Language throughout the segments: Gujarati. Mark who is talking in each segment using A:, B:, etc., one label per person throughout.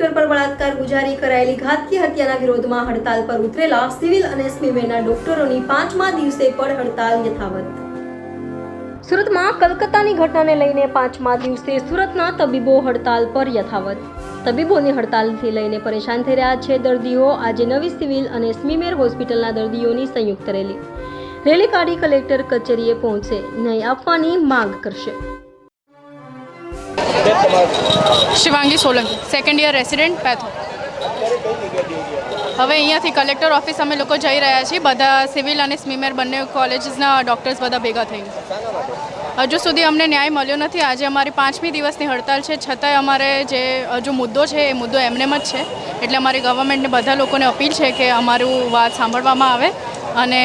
A: ડોક્ટર પર બળાત્કાર ગુજારી કરાયેલી ઘાતકી હત્યાના વિરોધમાં હડતાલ પર ઉતરેલા સિવિલ અને સ્મીમેરના ડોક્ટરોની 5મા દિવસે પણ હડતાલ યથાવત। સુરતમાં કલકત્તાની ઘટનાને લઈને 5મા દિવસે સુરતના તબીબો હડતાલ પર યથાવત। તબીબોની હડતાલથી લઈને પરેશાન થઈ રહ્યા છે દર્દીઓ। આજે નવી સિવિલ અને સ્મીમેર હોસ્પિટલના દર્દીઓની સંયુક્ત રેલી કાઢી કલેક્ટર કચેરીએ પહોંચશે, ન્યાય આપવાની માંગ કરશે।
B: Shivangi Solanki, second year resident patho. હવે અહીંયાથી કલેક્ટર ઓફિસ અમે લોકો જઈ રહ્યા છીએ, બધા સિવિલ અને સ્મીમેર બંને કોલેજીસના ડૉક્ટર્સ બધા ભેગા થઈને। હજુ સુધી અમને ન્યાય મળ્યો નથી। આજે અમારી 5મી દિવસની હડતાલ છે, છતાંય અમારે જે હજુ મુદ્દો છે એ મુદ્દો એમનેમ જ છે। એટલે અમારી ગવર્મેન્ટને બધા લોકોને અપીલ છે કે અમારું વાત સાંભળવામાં આવે અને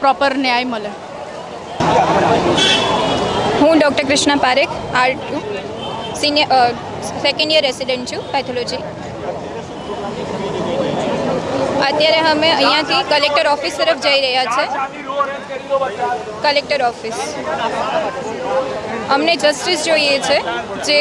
B: પ્રોપર ન્યાય મળે।
C: હું doctor Krishna Parekh, R2 senior second year resident છું, પેથોલોજી। અત્યારે અમે અહીંયાથી કલેક્ટર ઓફિસ તરફ જઈ રહ્યા છે। કલેક્ટર ઓફિસ અમને જસ્ટિસ જોઈએ છે। જે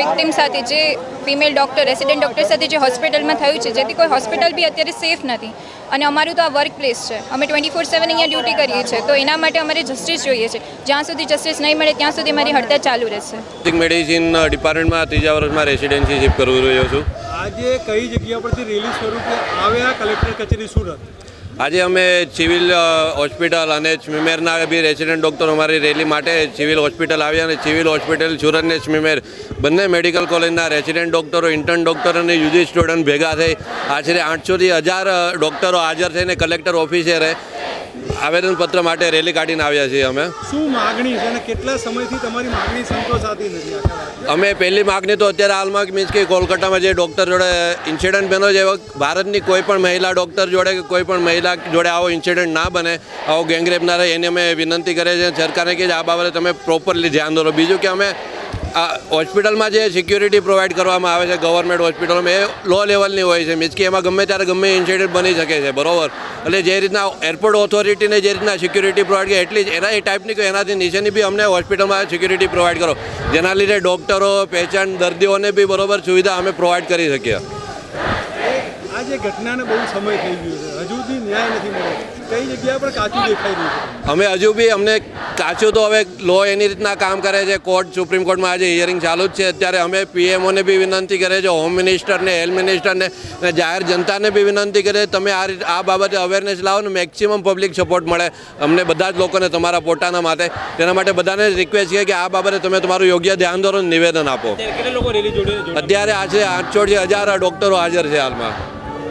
C: વિક્ટિમ સાથે, જે ફિમેલ ડૉક્ટર, રેસિડેન્ટ ડૉક્ટર સાથે જે હોસ્પિટલમાં થયું છે, જેથી કોઈ હોસ્પિટલ બી અત્યારે સેફ નથી અને અમારું તો આ વર્ક પ્લેસ છે। અમે 24/7 અહીંયા ડ્યુટી કરીએ છીએ, તો એના માટે અમારે જસ્ટિસ જોઈએ છે। જ્યાં સુધી જસ્ટિસ નહીં મળે ત્યાં સુધી મારી હડતાલ ચાલુ રહેશે।
D: મેડિસિન ડિપાર્ટમેન્ટમાં 3જા વર્ષમાં રેસિડેન્સી શિફ્ટ કરી રહ્યો છું।
E: આજે કઈ જગ્યા પરથી રેલી સ્વરૂપે આવ્યા કલેક્ટર કચેરી સુરત?
D: આજે અમે સિવિલ હોસ્પિટલ અને સ્મીમેરના બી રેસિડેન્ટ ડૉક્ટર અમારી રેલી માટે સિવિલ હોસ્પિટલ આવ્યા અને સિવિલ હોસ્પિટલ સુરત અને સ્મીમેર બંને મેડિકલ કોલેજના રેસિડેન્ટ ડૉક્ટરો, ઇન્ટર્ન ડૉક્ટરો અને યુજી સ્ટુડન્ટ ભેગા થઈ આશરે 800થી 1000 ડૉક્ટરો હાજર થઈને કલેક્ટર ઓફિસે આવેદનપત્ર માટે રેલી કાઢીને આવ્યા છીએ। અમે
E: શું માગણી છે અને કેટલા સમયથી તમારી માગણી સંતોષાતી નથી?
D: અમે પહેલી માગણી તો અત્યારે હાલમાં મીન્સ કે કોલકાતામાં જે ડૉક્ટર જોડે ઇન્સિડન્ટ બન્યો છે, ભારતની કોઈ પણ મહિલા ડૉક્ટર જોડે કે કોઈ પણ મહિલા જોડે આવો ઇન્સિડન્ટ ના બને, આવો ગેંગરેપ ના રહે, એની અમે વિનંતી કરીએ છીએ સરકારને કે આ બાબતે તમે પ્રોપરલી ધ્યાન દોરો। બીજું કે અમે આ હોસ્પિટલમાં જે સિક્યુરિટી પ્રોવાઈડ કરવામાં આવે છે ગવર્મેન્ટ હોસ્પિટલોમાં, એ લો લેવલની હોય છે, મીન્સ કે એમાં ગમે ત્યારે ગમે ઇન્સિડન્ટ બની શકે છે, બરાબર? એટલે જે રીતના એરપોર્ટ ઓથોરિટીને જે રીતના સિક્યુરિટી પ્રોવાઈડ કરે એટલી જ એના એ ટાઈપની એનાથી નીચેની બી અમને હોસ્પિટલમાં સિક્યુરિટી પ્રોવાઈડ કરો, જેના લીધે ડૉક્ટરો, પેશન્ટ, દર્દીઓને બી બરાબર સુવિધા અમે પ્રોવાઈડ કરી શકીએ।
E: આ જે ઘટનાને બહુ સમય થઈ ગયો છે, હજુ સુધી ન્યાય નથી મળ્યો, કઈ જગ્યા પર કાચું દેખાઈ રહ્યું છે?
D: અમે હજુ બી અમને કાચું તો હવે લો એની રીતના કામ કરે છે। કોર્ટ, સુપ્રીમ કોર્ટમાં આજે હિયરિંગ ચાલુ જ છે। અત્યારે અમે પીએમઓને બી વિનંતી કરીએ છીએ, હોમ મિનિસ્ટરને, હેલ્થ મિનિસ્ટરને અને જાહેર જનતાને બી વિનંતી કરીએ તમે આ બાબતે અવેરનેસ લાવો ને મેક્સિમમ પબ્લિક સપોર્ટ મળે અમને બધા જ લોકોને તમારા પોતાના માટે। તેના માટે બધાને રિક્વેસ્ટ છે કે આ બાબતે તમે તમારું યોગ્ય ધ્યાન દોરો, નિવેદન આપો। અત્યારે આજે 800થી 1000 ડૉક્ટરો હાજર છે હાલમાં।